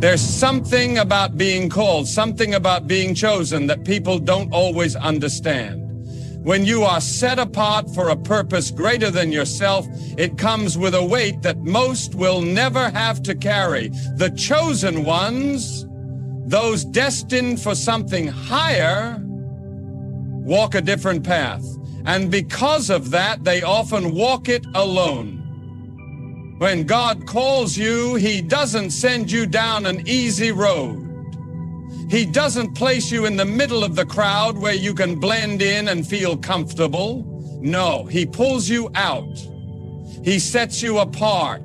There's something about being called, something about being chosen that people don't always understand. When you are set apart for a purpose greater than yourself, it comes with a weight that most will never have to carry. The chosen ones, those destined for something higher, walk a different path. And because of that, they often walk it alone. When God calls you, He doesn't send you down an easy road. He doesn't place you in the middle of the crowd where you can blend in and feel comfortable. No, He pulls you out. He sets you apart.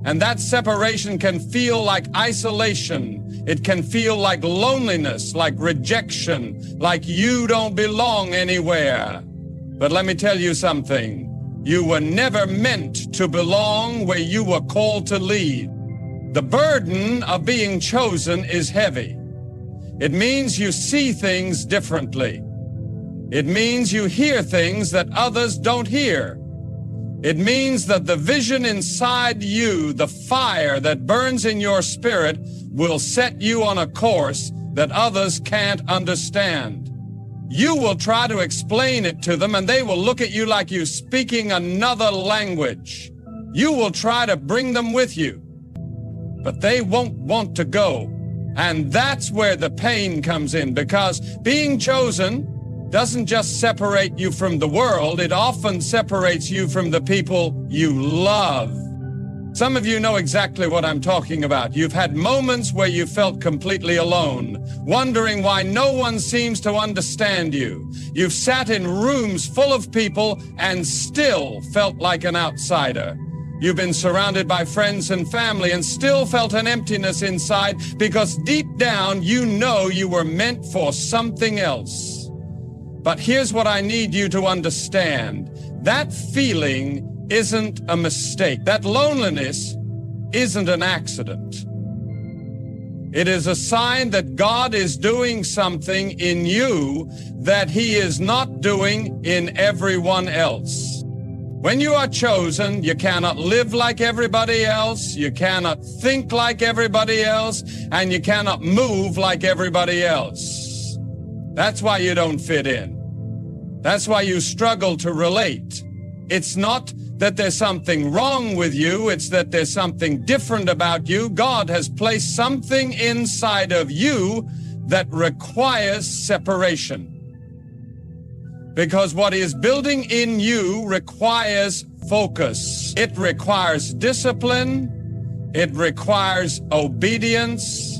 And that separation can feel like isolation. It can feel like loneliness, like rejection, like you don't belong anywhere. But let me tell you something. You were never meant to belong where you were called to lead. The burden of being chosen is heavy. It means you see things differently. It means you hear things that others don't hear. It means that the vision inside you, the fire that burns in your spirit, will set you on a course that others can't understand. You will try to explain it to them, and they will look at you like you're speaking another language. You will try to bring them with you, but they won't want to go. And that's where the pain comes in, because being chosen doesn't just separate you from the world, it often separates you from the people you love. Some of you know exactly what I'm talking about. You've had moments where you felt completely alone, wondering why no one seems to understand you. You've sat in rooms full of people and still felt like an outsider. You've been surrounded by friends and family and still felt an emptiness inside because deep down you know you were meant for something else. But here's what I need you to understand. That feeling isn't a mistake. That loneliness isn't an accident. It is a sign that God is doing something in you that He is not doing in everyone else. When you are chosen, you cannot live like everybody else, you cannot think like everybody else, and you cannot move like everybody else. That's why you don't fit in. That's why you struggle to relate. It's not that there's something wrong with you, it's that there's something different about you. God has placed something inside of you that requires separation. Because what He is building in you requires focus. It requires discipline, it requires obedience,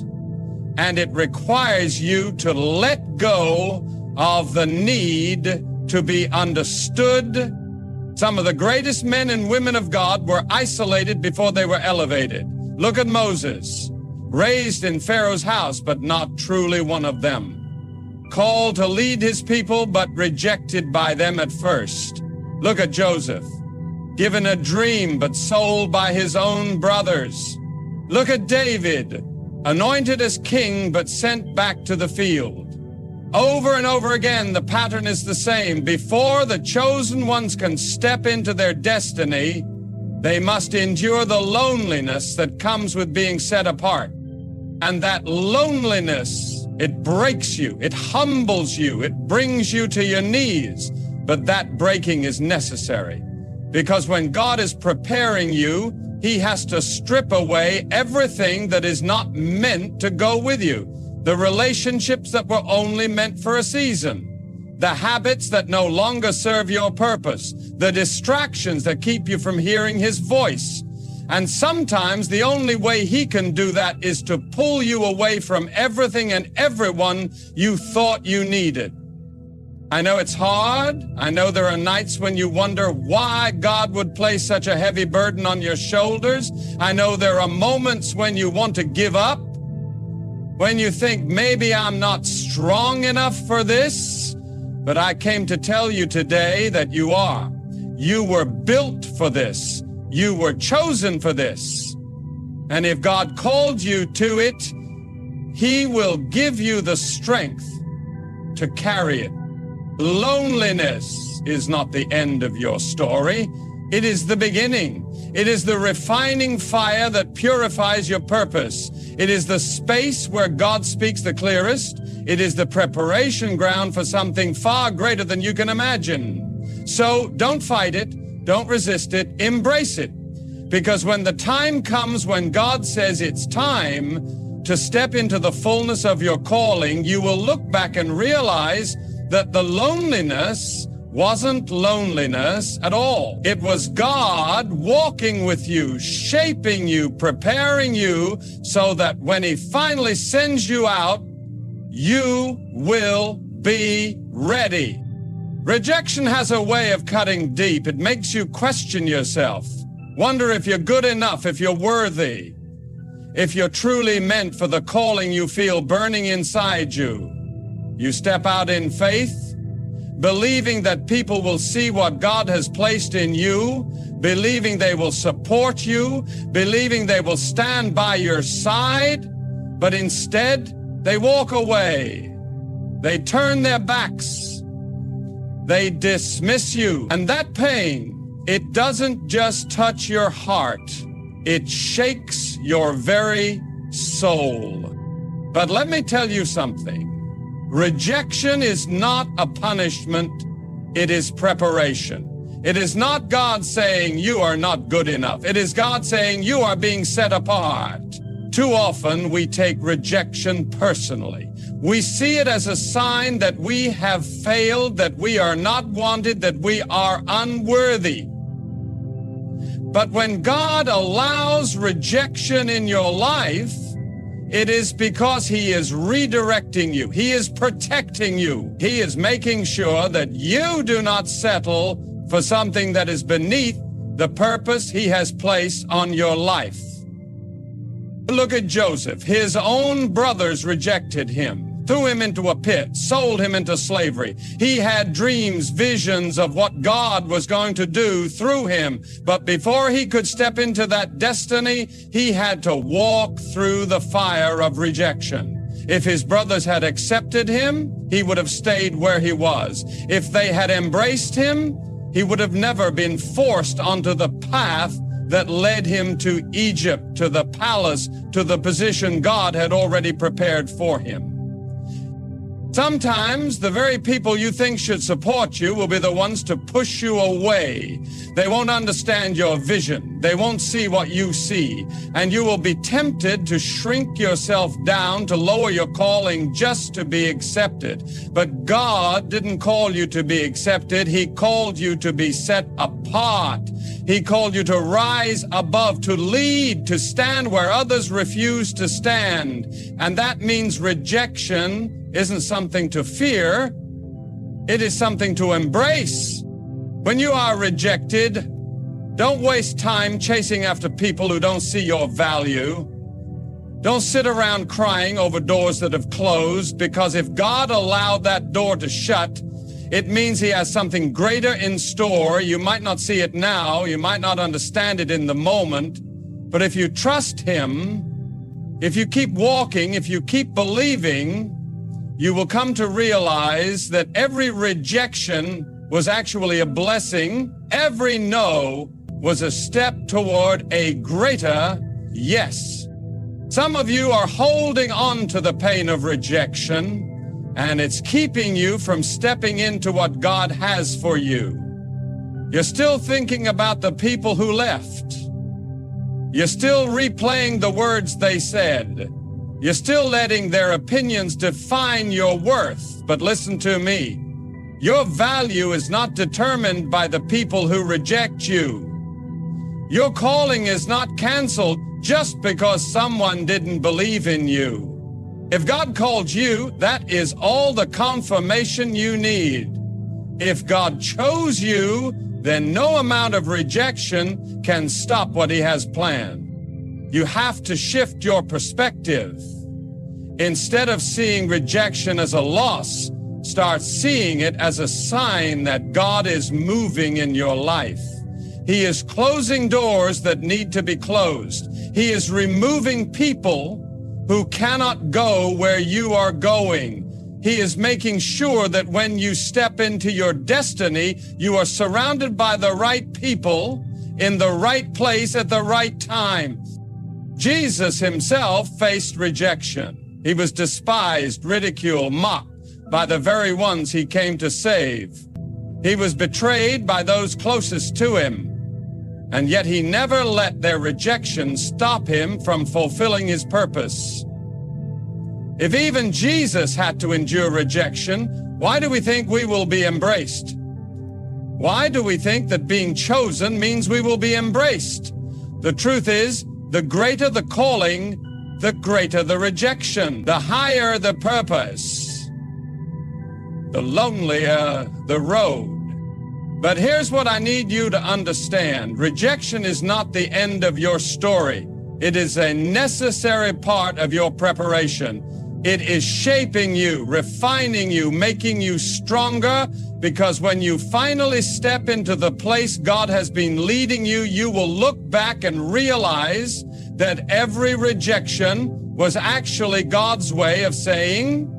and it requires you to let go of the need to be understood. Some of the greatest men and women of God were isolated before they were elevated. Look at Moses, raised in Pharaoh's house, but not truly one of them. Called to lead his people, but rejected by them at first. Look at Joseph, given a dream, but sold by his own brothers. Look at David, anointed as king, but sent back to the field. Over and over again, the pattern is the same. Before the chosen ones can step into their destiny, they must endure the loneliness that comes with being set apart. And that loneliness, it breaks you, it humbles you, it brings you to your knees. But that breaking is necessary, because when God is preparing you, He has to strip away everything that is not meant to go with you. The relationships that were only meant for a season, the habits that no longer serve your purpose, the distractions that keep you from hearing His voice. And sometimes the only way He can do that is to pull you away from everything and everyone you thought you needed. I know it's hard. I know there are nights when you wonder why God would place such a heavy burden on your shoulders. I know there are moments when you want to give up, when you think maybe I'm not strong enough for this. But I came to tell you today that you are. You were built for this. You were chosen for this. And if God called you to it, He will give you the strength to carry it. Loneliness is not the end of your story. It is the beginning. It is the refining fire that purifies your purpose. It is the space where God speaks the clearest. It is the preparation ground for something far greater than you can imagine. So don't fight it. Don't resist it. Embrace it. Because when the time comes when God says it's time to step into the fullness of your calling, you will look back and realize that the loneliness wasn't loneliness at all. It was God walking with you, shaping you, preparing you so that when He finally sends you out, you will be ready. Rejection has a way of cutting deep. It makes you question yourself. Wonder if you're good enough, if you're worthy, if you're truly meant for the calling you feel burning inside you. You step out in faith, believing that people will see what God has placed in you, believing they will support you, believing they will stand by your side, but instead they walk away. They turn their backs. They dismiss you. And that pain, it doesn't just touch your heart. It shakes your very soul. But let me tell you something. Rejection is not a punishment, it is preparation. It is not God saying you are not good enough. It is God saying you are being set apart. Too often we take rejection personally. We see it as a sign that we have failed, that we are not wanted, that we are unworthy. But when God allows rejection in your life, it is because He is redirecting you. He is protecting you. He is making sure that you do not settle for something that is beneath the purpose He has placed on your life. Look at Joseph. His own brothers rejected him, threw him into a pit, sold him into slavery. He had dreams, visions of what God was going to do through him. But before he could step into that destiny, he had to walk through the fire of rejection. If his brothers had accepted him, he would have stayed where he was. If they had embraced him, he would have never been forced onto the path that led him to Egypt, to the palace, to the position God had already prepared for him. Sometimes the very people you think should support you will be the ones to push you away. They won't understand your vision. They won't see what you see. And you will be tempted to shrink yourself down, to lower your calling just to be accepted. But God didn't call you to be accepted. He called you to be set apart. He called you to rise above, to lead, to stand where others refuse to stand. And that means rejection isn't something to fear. It is something to embrace. When you are rejected, don't waste time chasing after people who don't see your value. Don't sit around crying over doors that have closed, because if God allowed that door to shut, it means He has something greater in store. You might not see it now. You might not understand it in the moment. But if you trust Him, if you keep walking, if you keep believing, you will come to realize that every rejection was actually a blessing. Every no was a step toward a greater yes. Some of you are holding on to the pain of rejection, and it's keeping you from stepping into what God has for you. You're still thinking about the people who left. You're still replaying the words they said. You're still letting their opinions define your worth. But listen to me. Your value is not determined by the people who reject you. Your calling is not canceled just because someone didn't believe in you. If God called you, that is all the confirmation you need. If God chose you, then no amount of rejection can stop what He has planned. You have to shift your perspective. Instead of seeing rejection as a loss, start seeing it as a sign that God is moving in your life. He is closing doors that need to be closed. He is removing people who cannot go where you are going. He is making sure that when you step into your destiny, you are surrounded by the right people in the right place at the right time. Jesus himself faced rejection. He was despised, ridiculed, mocked by the very ones he came to save. He was betrayed by those closest to him, and yet he never let their rejection stop him from fulfilling his purpose. If even Jesus had to endure rejection, why do we think we will be embraced? Why do we think that being chosen means we will be embraced? The truth is, the greater the calling, the greater the rejection. The higher the purpose, the lonelier the road. But here's what I need you to understand. Rejection is not the end of your story. It is a necessary part of your preparation. It is shaping you, refining you, making you stronger, because when you finally step into the place God has been leading you, you will look back and realize that every rejection was actually God's way of saying,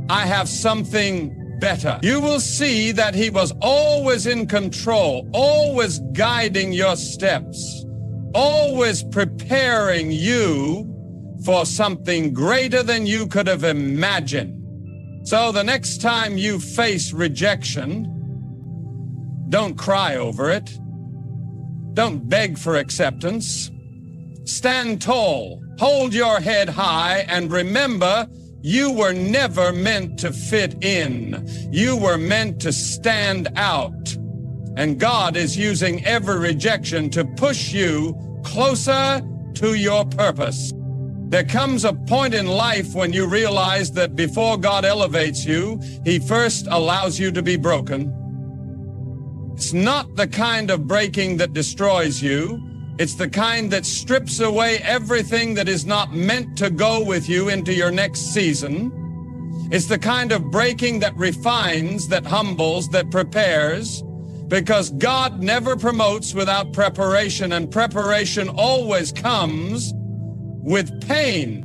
I have something better. You will see that He was always in control, always guiding your steps, always preparing you for something greater than you could have imagined. So the next time you face rejection, don't cry over it. Don't beg for acceptance. Stand tall, hold your head high, and remember, you were never meant to fit in. You were meant to stand out. And God is using every rejection to push you closer to your purpose. There comes a point in life when you realize that before God elevates you, He first allows you to be broken. It's not the kind of breaking that destroys you. It's the kind that strips away everything that is not meant to go with you into your next season. It's the kind of breaking that refines, that humbles, that prepares, because God never promotes without preparation, and preparation always comes with pain.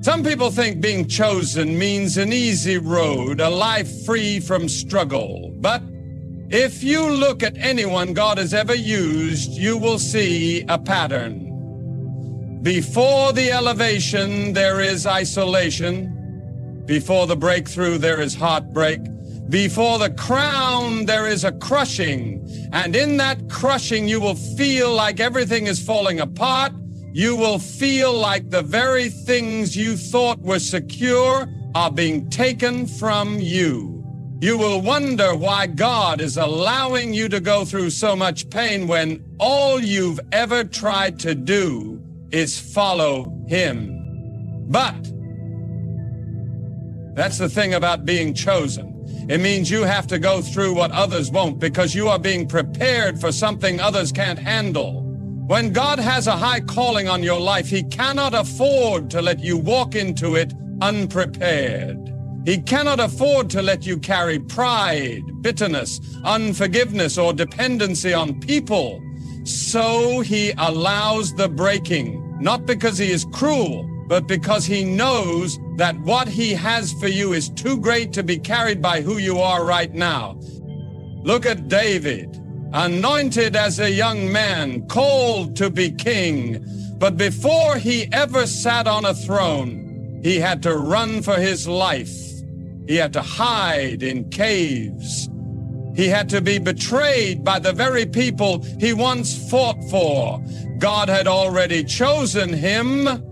Some people think being chosen means an easy road, a life free from struggle. But if you look at anyone God has ever used, you will see a pattern. Before the elevation, there is isolation. Before the breakthrough, there is heartbreak. Before the crown, there is a crushing. And in that crushing, you will feel like everything is falling apart. You will feel like the very things you thought were secure are being taken from you. You will wonder why God is allowing you to go through so much pain when all you've ever tried to do is follow Him. But that's the thing about being chosen. It means you have to go through what others won't, because you are being prepared for something others can't handle. When God has a high calling on your life, He cannot afford to let you walk into it unprepared. He cannot afford to let you carry pride, bitterness, unforgiveness, or dependency on people. So He allows the breaking, not because He is cruel, but because He knows that what He has for you is too great to be carried by who you are right now. Look at David. Anointed as a young man, called to be king. But before he ever sat on a throne, he had to run for his life. He had to hide in caves. He had to be betrayed by the very people he once fought for. God had already chosen him,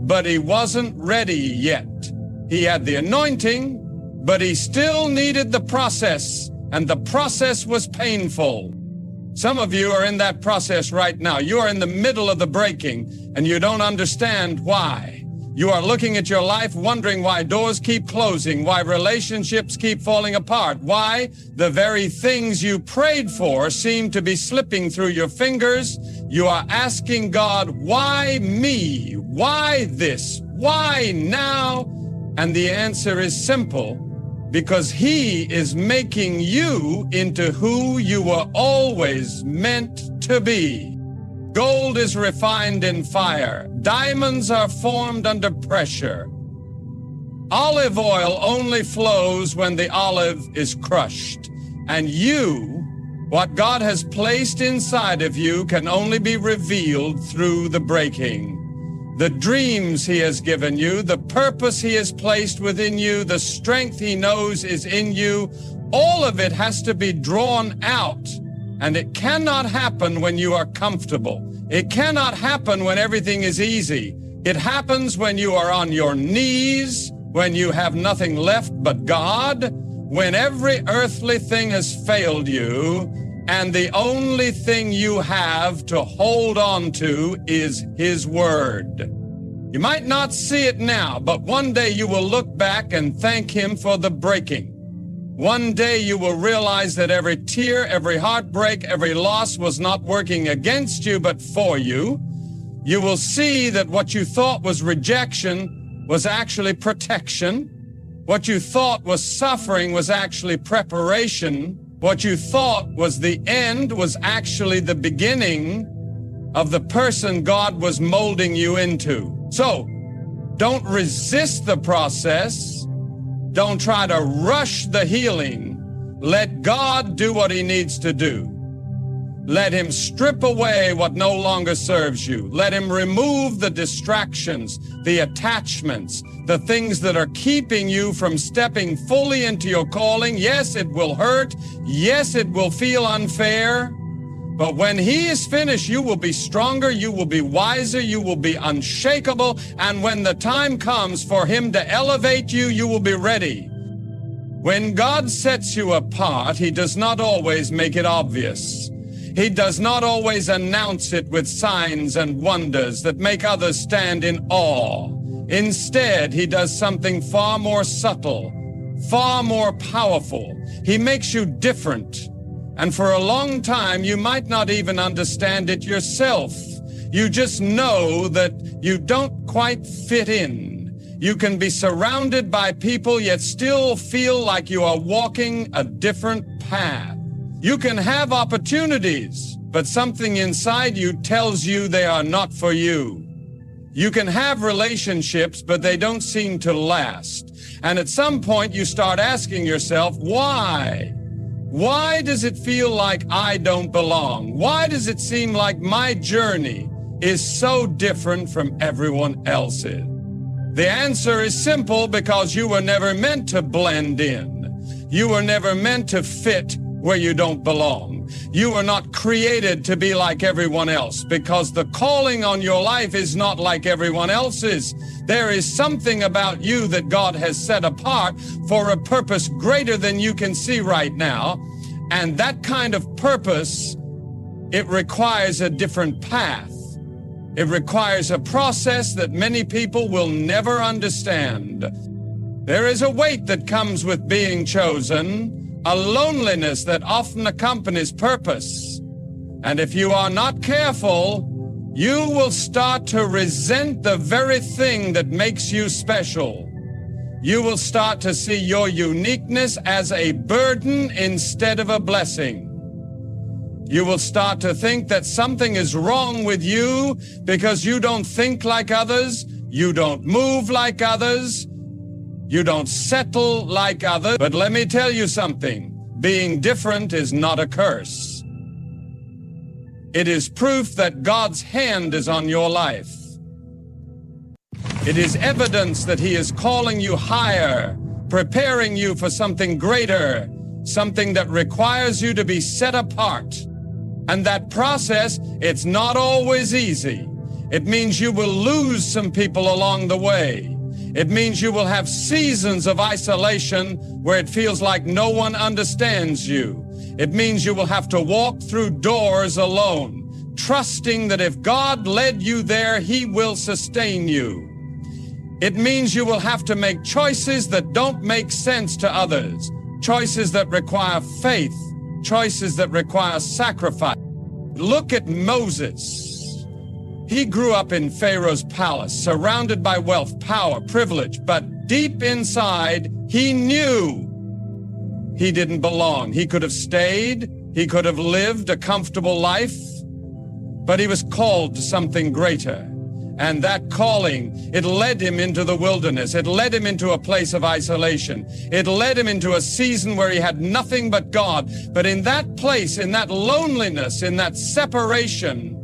but he wasn't ready yet. He had the anointing, but he still needed the process, and the process was painful. Some of you are in that process right now. You are in the middle of the breaking, and you don't understand why. You are looking at your life wondering why doors keep closing, why relationships keep falling apart, why the very things you prayed for seem to be slipping through your fingers. You are asking God, why me? Why this? Why now? And the answer is simple. Because He is making you into who you were always meant to be. Gold is refined in fire. Diamonds are formed under pressure. Olive oil only flows when the olive is crushed. And you, what God has placed inside of you, can only be revealed through the breaking. the dreams He has given you, the purpose He has placed within you, the strength He knows is in you, all of it has to be drawn out. And it cannot happen when you are comfortable. It cannot happen when everything is easy. It happens when you are on your knees, when you have nothing left but God, when every earthly thing has failed you, and the only thing you have to hold on to is His Word. You might not see it now, but one day you will look back and thank Him for the breaking. One day you will realize that every tear, every heartbreak, every loss was not working against you, but for you. You will see that what you thought was rejection was actually protection. What you thought was suffering was actually preparation. What you thought was the end was actually the beginning of the person God was molding you into. So, don't resist the process. Don't try to rush the healing. Let God do what He needs to do. Let Him strip away what no longer serves you. Let Him remove the distractions, the attachments, the things that are keeping you from stepping fully into your calling. Yes, it will hurt. Yes, it will feel unfair. But when He is finished, you will be stronger, you will be wiser, you will be unshakable, and when the time comes for Him to elevate you, you will be ready. When God sets you apart, He does not always make it obvious. He does not always announce it with signs and wonders that make others stand in awe. Instead, He does something far more subtle, far more powerful. He makes you different. And for a long time, you might not even understand it yourself. You just know that you don't quite fit in. You can be surrounded by people, yet still feel like you are walking a different path. You can have opportunities, but something inside you tells you they are not for you. You can have relationships, but they don't seem to last. And at some point, you start asking yourself, why? Why does it feel like I don't belong? Why does it seem like my journey is so different from everyone else's? The answer is simple, because you were never meant to blend in. You were never meant to fit where you don't belong. You were not created to be like everyone else, because the calling on your life is not like everyone else's. There is something about you that God has set apart for a purpose greater than you can see right now. And that kind of purpose, it requires a different path. It requires a process that many people will never understand. There is a weight that comes with being chosen, a loneliness that often accompanies purpose. And if you are not careful, you will start to resent the very thing that makes you special. You will start to see your uniqueness as a burden instead of a blessing. You will start to think that something is wrong with you because you don't think like others, you don't move like others, you don't settle like others. But let me tell you something, being different is not a curse. It is proof that God's hand is on your life. It is evidence that He is calling you higher, preparing you for something greater, something that requires you to be set apart. And that process, it's not always easy. It means you will lose some people along the way. It means you will have seasons of isolation where it feels like no one understands you. It means you will have to walk through doors alone, trusting that if God led you there, He will sustain you. It means you will have to make choices that don't make sense to others, choices that require faith, choices that require sacrifice. Look at Moses. He grew up in Pharaoh's palace, surrounded by wealth, power, privilege, but deep inside, he knew he didn't belong. He could have stayed, he could have lived a comfortable life, but he was called to something greater. And that calling, it led him into the wilderness. It led him into a place of isolation. It led him into a season where he had nothing but God. But in that place, in that loneliness, in that separation,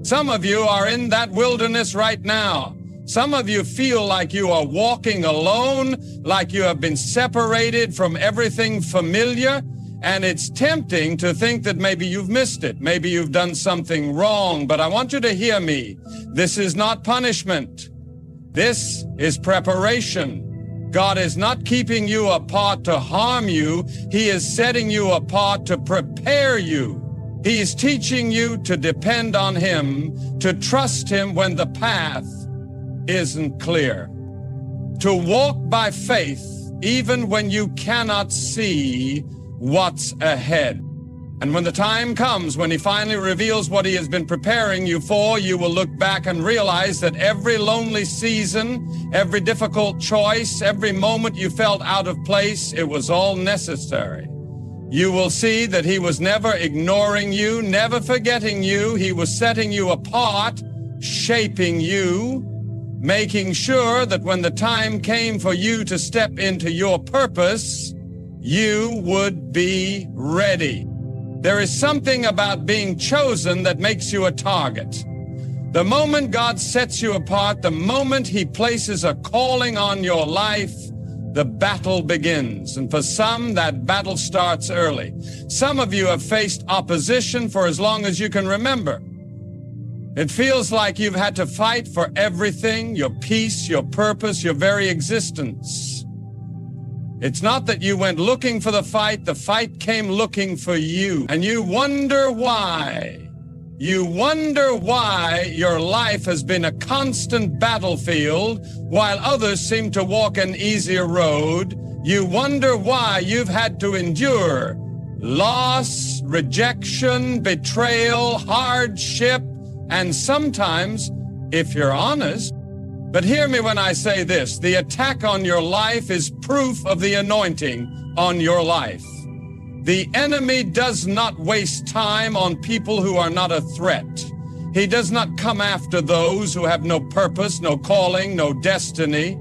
Some of you are in that wilderness right now. Some of you feel like you are walking alone, like you have been separated from everything familiar, and it's tempting to think that maybe you've missed it. Maybe you've done something wrong, but I want you to hear me. This is not punishment. This is preparation. God is not keeping you apart to harm you. He is setting you apart to prepare you. He is teaching you to depend on Him, to trust Him when the path isn't clear, to walk by faith even when you cannot see what's ahead. And when the time comes, when He finally reveals what He has been preparing you for, you will look back and realize that every lonely season, every difficult choice, every moment you felt out of place, it was all necessary. You will see that He was never ignoring you, never forgetting you. He was setting you apart, shaping you, making sure that when the time came for you to step into your purpose, you would be ready. There is something about being chosen that makes you a target. The moment God sets you apart, the moment He places a calling on your life, the battle begins. And for some, that battle starts early. Some of you have faced opposition for as long as you can remember. It feels like you've had to fight for everything, your peace, your purpose, your very existence. It's not that you went looking for the fight came looking for you. And you wonder why. You wonder why your life has been a constant battlefield while others seem to walk an easier road. You wonder why you've had to endure loss, rejection, betrayal, hardship, and sometimes, if you're honest, but hear me when I say this, the attack on your life is proof of the anointing on your life. The enemy does not waste time on people who are not a threat. He does not come after those who have no purpose, no calling, no destiny.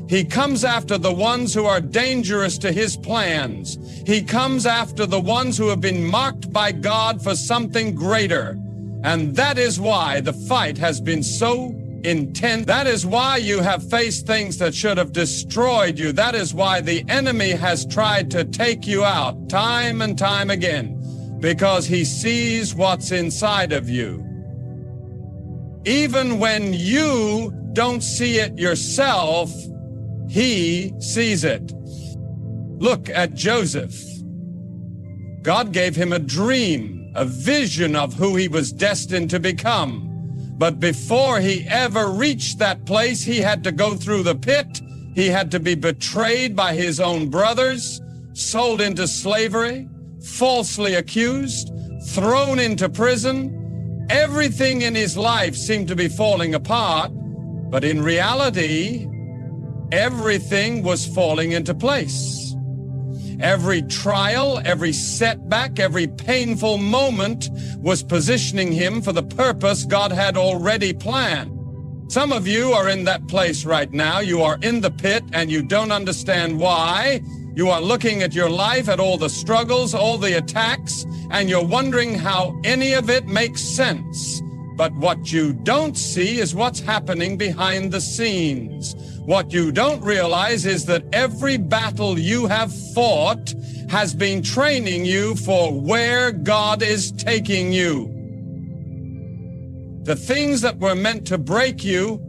He comes after the ones who are dangerous to His plans. He comes after the ones who have been marked by God for something greater. And that is why the fight has been so intense. That is why you have faced things that should have destroyed you. That is why the enemy has tried to take you out time and time again, because he sees what's inside of you. Even when you don't see it yourself, He sees it. Look at Joseph. God gave him a dream, a vision of who he was destined to become. But before he ever reached that place, he had to go through the pit. He had to be betrayed by his own brothers, sold into slavery, falsely accused, thrown into prison. Everything in his life seemed to be falling apart, but in reality, everything was falling into place. Every trial, every setback, every painful moment was positioning him for the purpose God had already planned. Some of you are in that place right now. You are in the pit and you don't understand why. You are looking at your life, at all the struggles, all the attacks, and you're wondering how any of it makes sense. But what you don't see is what's happening behind the scenes. What you don't realize is that every battle you have fought has been training you for where God is taking you. The things that were meant to break you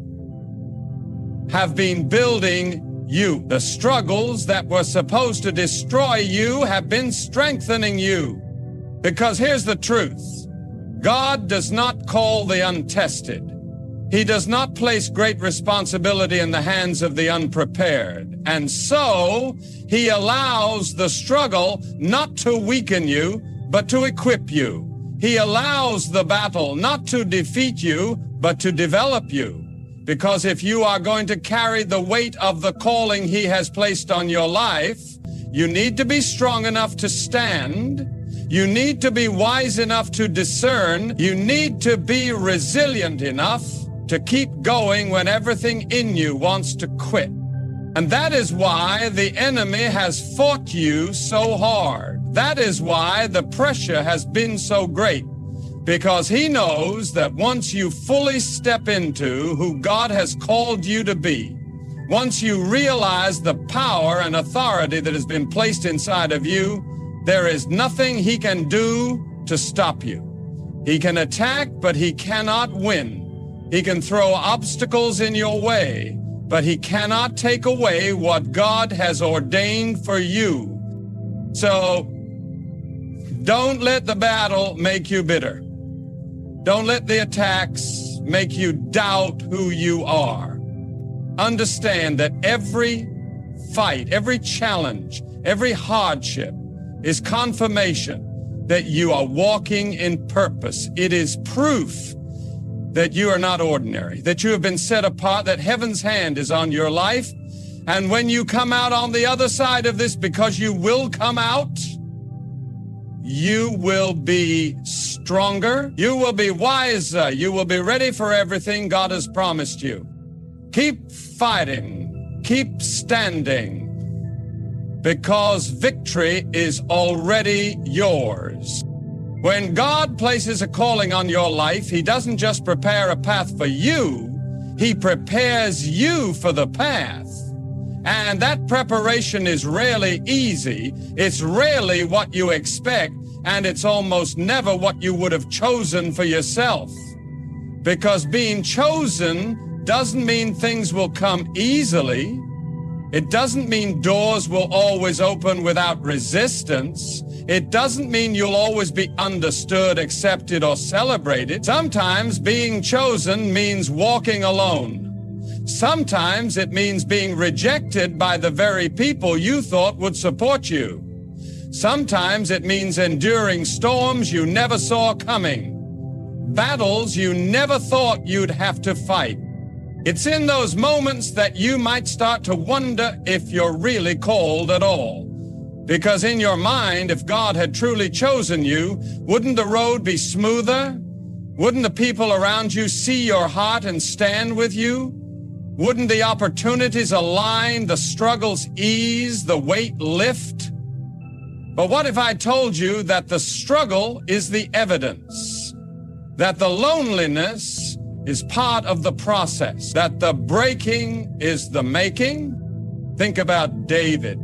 have been building you. The struggles that were supposed to destroy you have been strengthening you. Because here's the truth. God does not call the untested. He does not place great responsibility in the hands of the unprepared. And so He allows the struggle not to weaken you, but to equip you. He allows the battle not to defeat you, but to develop you. Because if you are going to carry the weight of the calling He has placed on your life, you need to be strong enough to stand. You need to be wise enough to discern. You need to be resilient enough to keep going when everything in you wants to quit. And that is why the enemy has fought you so hard. That is why the pressure has been so great. because he knows that once you fully step into who God has called you to be, once you realize the power and authority that has been placed inside of you, there is nothing he can do to stop you. He can attack, but he cannot win. He can throw obstacles in your way, but he cannot take away what God has ordained for you. So don't let the battle make you bitter. Don't let the attacks make you doubt who you are. Understand that every fight, every challenge, every hardship is confirmation that you are walking in purpose. It is proof that you are not ordinary, that you have been set apart, that heaven's hand is on your life. And when you come out on the other side of this, because you will come out, you will be stronger, you will be wiser, you will be ready for everything God has promised you. Keep fighting, keep standing, because victory is already yours. When God places a calling on your life, he doesn't just prepare a path for you, he prepares you for the path. And that preparation is rarely easy. It's rarely what you expect, and it's almost never what you would have chosen for yourself. Because being chosen doesn't mean things will come easily. It doesn't mean doors will always open without resistance. It doesn't mean you'll always be understood, accepted, or celebrated. Sometimes being chosen means walking alone. Sometimes it means being rejected by the very people you thought would support you. Sometimes it means enduring storms you never saw coming, battles you never thought you'd have to fight. It's in those moments that you might start to wonder if you're really called at all. Because in your mind, if God had truly chosen you, wouldn't the road be smoother? Wouldn't the people around you see your heart and stand with you? Wouldn't the opportunities align, the struggles ease, the weight lift? But what if I told you that the struggle is the evidence, that the loneliness is part of the process, that the breaking is the making? Think about David.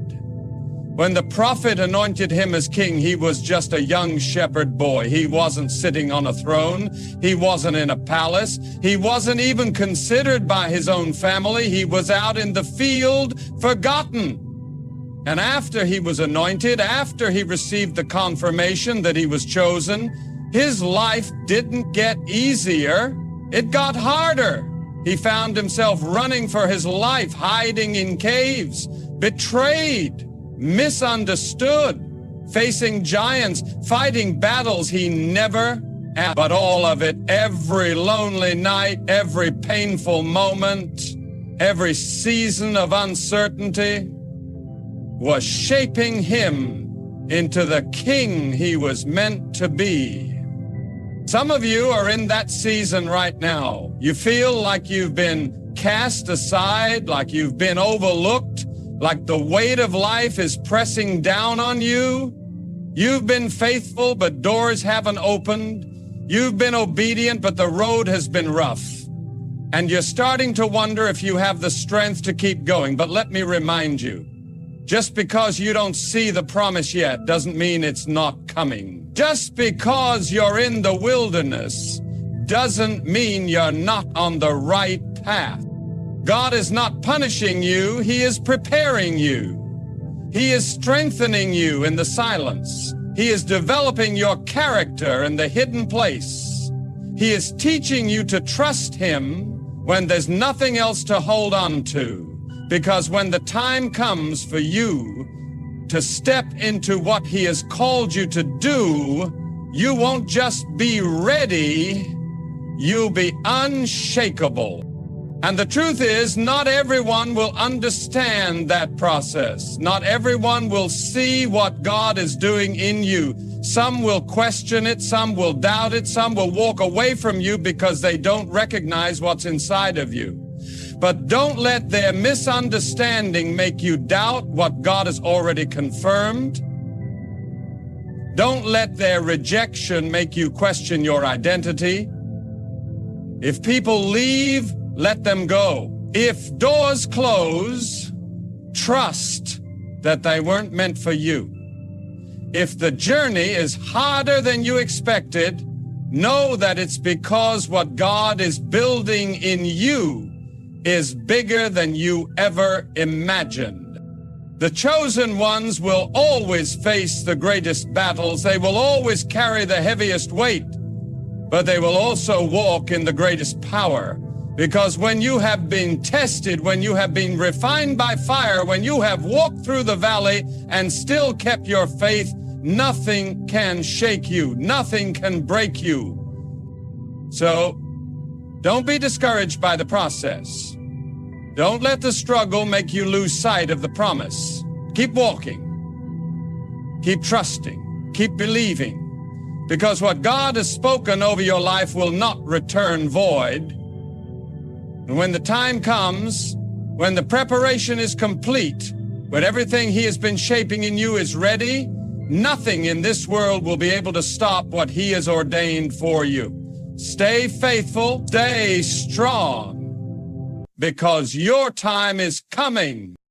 When the prophet anointed him as king, he was just a young shepherd boy. He wasn't sitting on a throne. He wasn't in a palace. He wasn't even considered by his own family. He was out in the field, forgotten. And after he was anointed, after he received the confirmation that he was chosen, his life didn't get easier. It got harder. He found himself running for his life, hiding in caves, betrayed, misunderstood, facing giants, fighting battles he never had. But all of it, every lonely night, every painful moment, every season of uncertainty, was shaping him into the king he was meant to be. Some of you are in that season right now. You feel like you've been cast aside, like you've been overlooked, like the weight of life is pressing down on you. You've been faithful, but doors haven't opened. You've been obedient, but the road has been rough. And you're starting to wonder if you have the strength to keep going. But let me remind you, just because you don't see the promise yet doesn't mean it's not coming. Just because you're in the wilderness doesn't mean you're not on the right path. God is not punishing you, he is preparing you. He is strengthening you in the silence. He is developing your character in the hidden place. He is teaching you to trust him when there's nothing else to hold on to. Because when the time comes for you to step into what he has called you to do, you won't just be ready, you'll be unshakable. And the truth is, not everyone will understand that process. Not everyone will see what God is doing in you. Some will question it, some will doubt it, some will walk away from you because they don't recognize what's inside of you. But don't let their misunderstanding make you doubt what God has already confirmed. Don't let their rejection make you question your identity. If people leave, let them go. If doors close, trust that they weren't meant for you. If the journey is harder than you expected, know that it's because what God is building in you is bigger than you ever imagined. The chosen ones will always face the greatest battles. They will always carry the heaviest weight, but they will also walk in the greatest power. Because when you have been tested, when you have been refined by fire, when you have walked through the valley and still kept your faith, nothing can shake you. Nothing can break you. So, don't be discouraged by the process. Don't let the struggle make you lose sight of the promise. Keep walking. Keep trusting. Keep believing. Because what God has spoken over your life will not return void. And when the time comes, when the preparation is complete, when everything He has been shaping in you is ready, nothing in this world will be able to stop what He has ordained for you. Stay faithful, stay strong, because your time is coming.